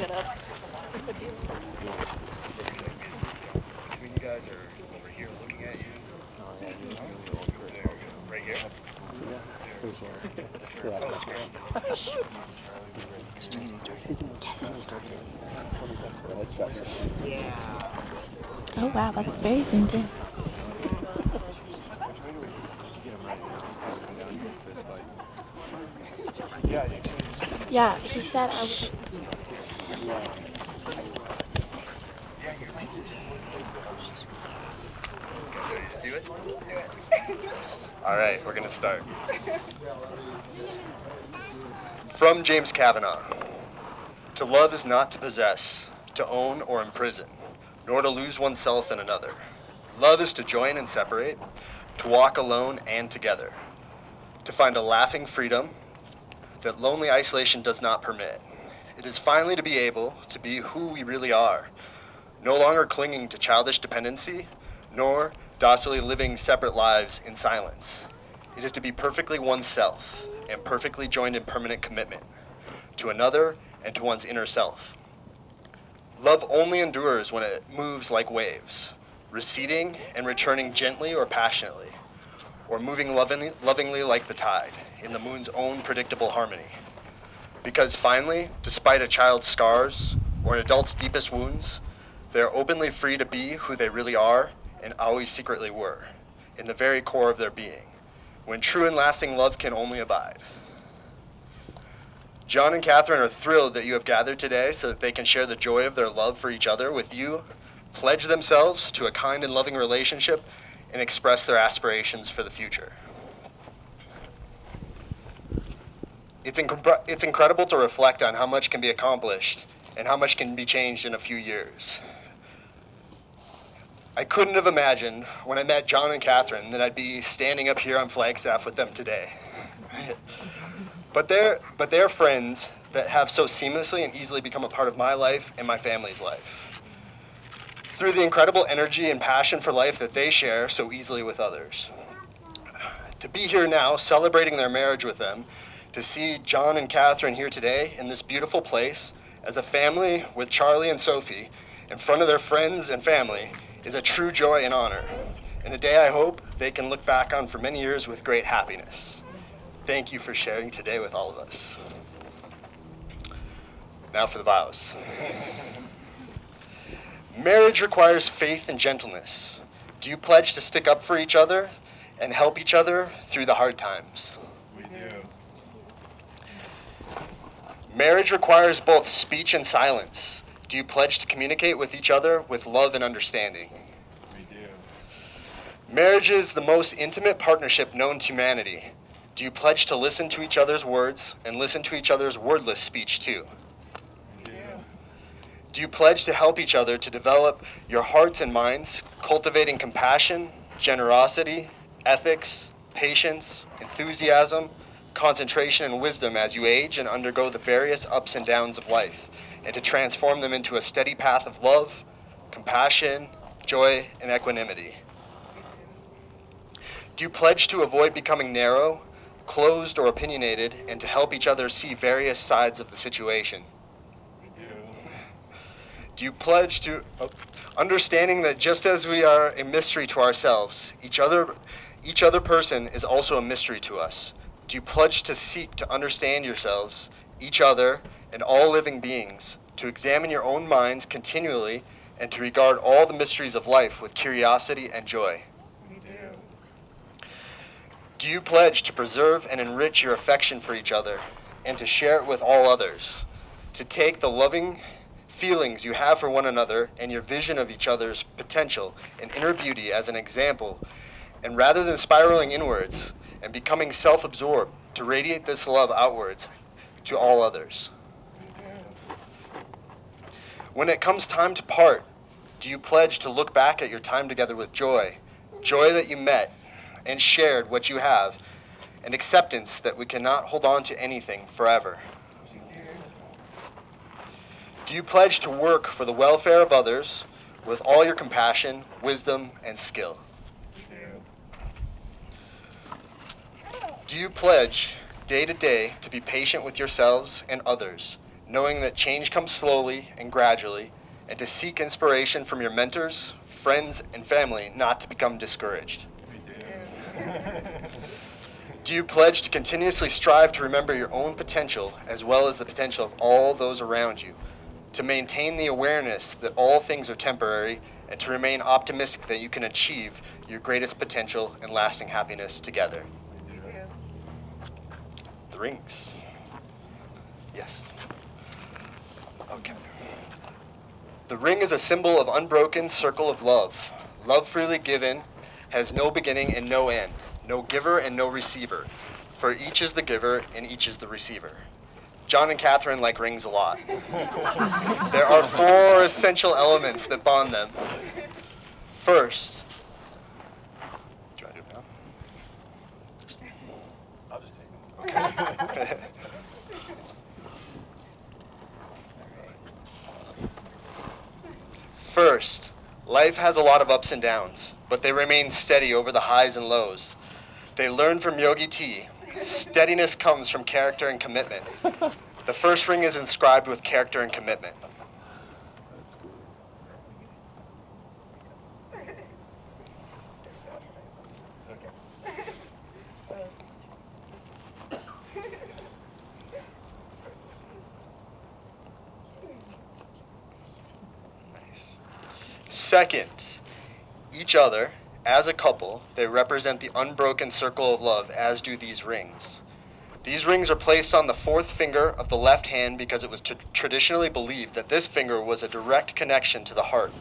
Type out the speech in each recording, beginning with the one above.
Between you guys or over here looking at you? Right here? Oh wow, that's very synced. Yeah, he said I was. Do it? All right, we're going to start. From James Kavanaugh. To love is not to possess, to own or imprison, nor to lose oneself in another. Love is to join and separate, to walk alone and together, to find a laughing freedom that lonely isolation does not permit. It is finally to be able to be who we really are, no longer clinging to childish dependency, nor docilely living separate lives in silence. It is to be perfectly oneself and perfectly joined in permanent commitment to another and to one's inner self. Love only endures when it moves like waves, receding and returning gently or passionately, or moving lovingly like the tide, in the moon's own predictable harmony. Because finally, despite a child's scars or an adult's deepest wounds, they are openly free to be who they really are and always secretly were, in the very core of their being, when true and lasting love can only abide. John and Catherine are thrilled that you have gathered today so that they can share the joy of their love for each other with you, pledge themselves to a kind and loving relationship, and express their aspirations for the future. It's incredible to reflect on how much can be accomplished and how much can be changed in a few years. I couldn't have imagined when I met John and Catherine that I'd be standing up here on Flagstaff with them today. But they're friends that have so seamlessly and easily become a part of my life and my family's life, through the incredible energy and passion for life that they share so easily with others. To be here now, celebrating their marriage with them, to see John and Catherine here today in this beautiful place, as a family with Charlie and Sophie, in front of their friends and family, is a true joy and honor, and a day I hope they can look back on for many years with great happiness. Thank you for sharing today with all of us. Now for the vows. Marriage requires faith and gentleness. Do you pledge to stick up for each other and help each other through the hard times? We do. Marriage requires both speech and silence. Do you pledge to communicate with each other with love and understanding? We do. Marriage is the most intimate partnership known to humanity. Do you pledge to listen to each other's words and listen to each other's wordless speech too? We do. Do you pledge to help each other to develop your hearts and minds, cultivating compassion, generosity, ethics, patience, enthusiasm, concentration, and wisdom as you age and undergo the various ups and downs of life, and to transform them into a steady path of love, compassion, joy, and equanimity? Do you pledge to avoid becoming narrow, closed, or opinionated, and to help each other see various sides of the situation? We do. Do you pledge to, understanding that just as we are a mystery to ourselves, each other person is also a mystery to us? Do you pledge to seek to understand yourselves, each other, and all living beings, to examine your own minds continually, and to regard all the mysteries of life with curiosity and joy? We do. Do you pledge to preserve and enrich your affection for each other, and to share it with all others, to take the loving feelings you have for one another and your vision of each other's potential and inner beauty as an example, and rather than spiraling inwards and becoming self-absorbed, to radiate this love outwards to all others? We do. When it comes time to part, do you pledge to look back at your time together with joy that you met and shared what you have, and acceptance that we cannot hold on to anything forever? We do. Do you pledge to work for the welfare of others with all your compassion, wisdom, and skill? We do. Do you pledge day to day to be patient with yourselves and others, knowing that change comes slowly and gradually, and to seek inspiration from your mentors, friends, and family not to become discouraged. Do you pledge to continuously strive to remember your own potential as well as the potential of all those around you, to maintain the awareness that all things are temporary, and to remain optimistic that you can achieve your greatest potential and lasting happiness together? The rings. Yes. Okay. The ring is a symbol of unbroken circle of love. Love freely given has no beginning and no end, no giver and no receiver. For each is the giver and each is the receiver. John and Catherine like rings a lot. There are 4 essential elements that bond them. First, do I do it now? I'll just take it. Okay. First, life has a lot of ups and downs, but they remain steady over the highs and lows. They learn from Yogi T. Steadiness comes from character and commitment. The first ring is inscribed with character and commitment. Nice. Second, each other, as a couple, they represent the unbroken circle of love, as do these rings. These rings are placed on the 4th finger of the left hand because it was traditionally believed that this finger was a direct connection to the heart,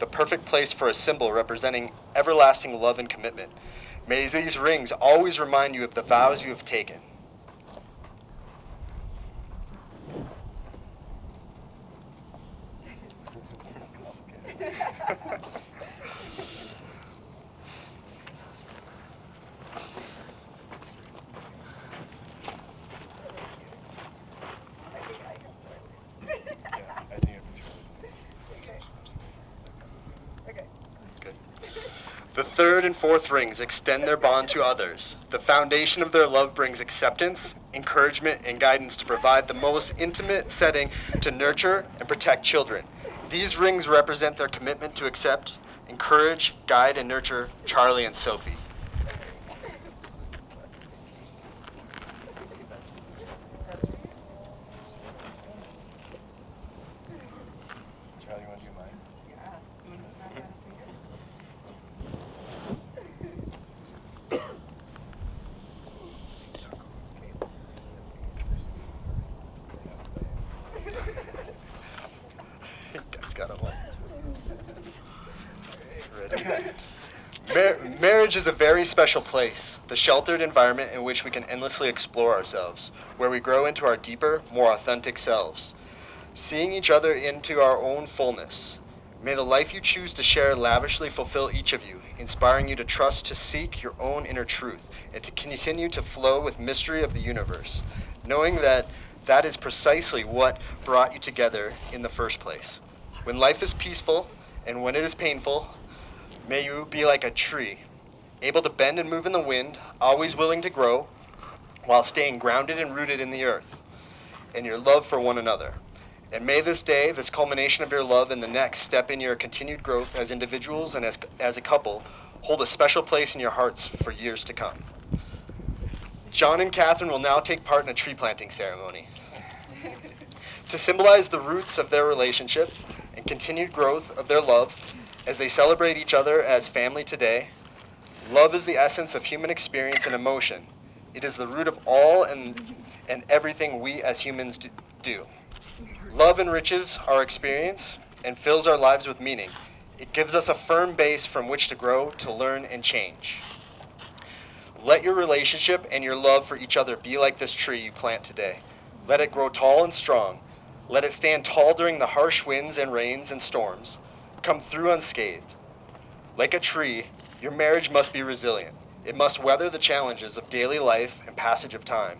the perfect place for a symbol representing everlasting love and commitment. May these rings always remind you of the vows you have taken. I think Good. The 3rd and 4th rings extend their bond to others. The foundation of their love brings acceptance, encouragement, and guidance to provide the most intimate setting to nurture and protect children. These rings represent their commitment to accept, encourage, guide, and nurture Charlie and Sophie. Charlie, you want to do mine? You guys got it one. Ready? Marriage is a very special place, the sheltered environment in which we can endlessly explore ourselves, where we grow into our deeper, more authentic selves, seeing each other into our own fullness. May the life you choose to share lavishly fulfill each of you, inspiring you to trust to seek your own inner truth and to continue to flow with mystery of the universe, knowing that that is precisely what brought you together in the first place. When life is peaceful and when it is painful, may you be like a tree, able to bend and move in the wind, always willing to grow, while staying grounded and rooted in the earth, and your love for one another. And may this day, this culmination of your love and the next step in your continued growth as individuals and as a couple, hold a special place in your hearts for years to come. John and Catherine will now take part in a tree planting ceremony. To symbolize the roots of their relationship and continued growth of their love as they celebrate each other as family today, love is the essence of human experience and emotion. It is the root of all and everything we as humans do. Love enriches our experience and fills our lives with meaning. It gives us a firm base from which to grow, to learn, and change. Let your relationship and your love for each other be like this tree you plant today. Let it grow tall and strong. Let it stand tall during the harsh winds and rains and storms. Come through unscathed. Like a tree, your marriage must be resilient. It must weather the challenges of daily life and passage of time.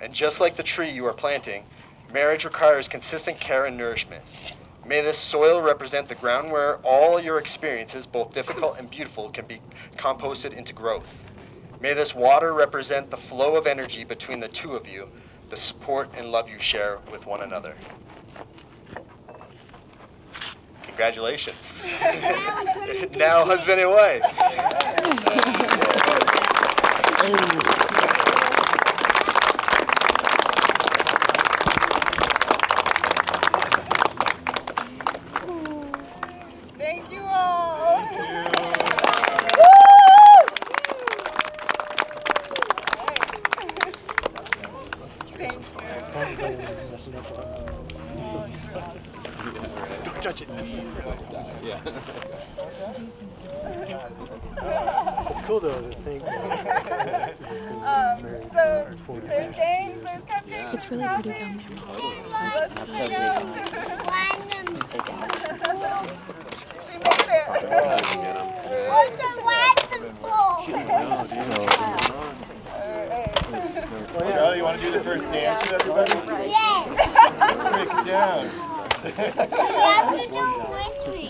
And just like the tree you are planting, marriage requires consistent care and nourishment. May this soil represent the ground where all your experiences, both difficult and beautiful, can be composted into growth. May this water represent the flow of energy between the two of you, the support and love you share with one another. Congratulations. Now husband and wife. Thank you all. Don't touch it. Yeah. It's cool though to think. So there's games, there's cupcakes. It's really pretty down there. Let's go. She made it. Oh, you want to do the first dance with everybody? Yes. Break it down. You have to do it with me.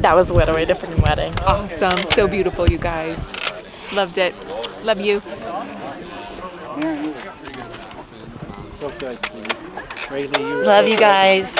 That was literally a different wedding. Awesome. So beautiful, you guys. Loved it. Love you. So good, Steve. Ray Lee, you were Love so you good. guys.